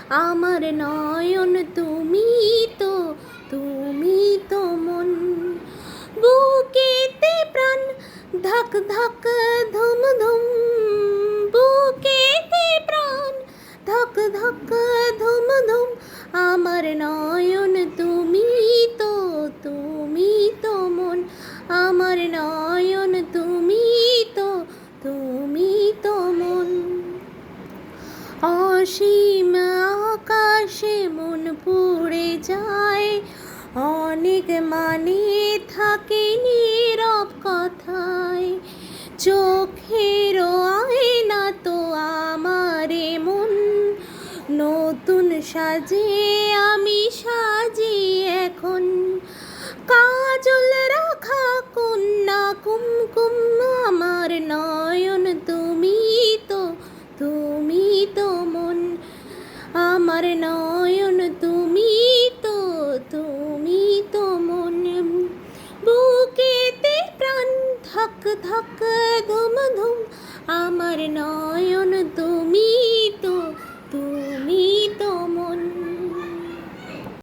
আমার নয়ন তুমি তো, তুমি তো মন। বুকেতে প্রাণ ধক ধক ধুম ধুম, বুকেতে প্রাণ ধক ধক ধুম ধুম। আমার নয়ন তুমি তো, তুমি তো মন। আমার নয়ন তুমি তো, তুমি তো মন। অসীম আকাশে মন পড়ে যায়, অনেক মানে থাকে নীরব কথায়। চোখের আয়না তো আমারে মন, নতুন সাজে আমি সাজি এখন। কাজল রাখা কন্যা কুমকুম, আমার নয়ন তুমি তো, তুমি তো মন। আমার নয়ন তুমি তো, তুমি তো মন। বুকেতে প্রাণ ধক ধক ধুম ধুম, আমার নয়ন তো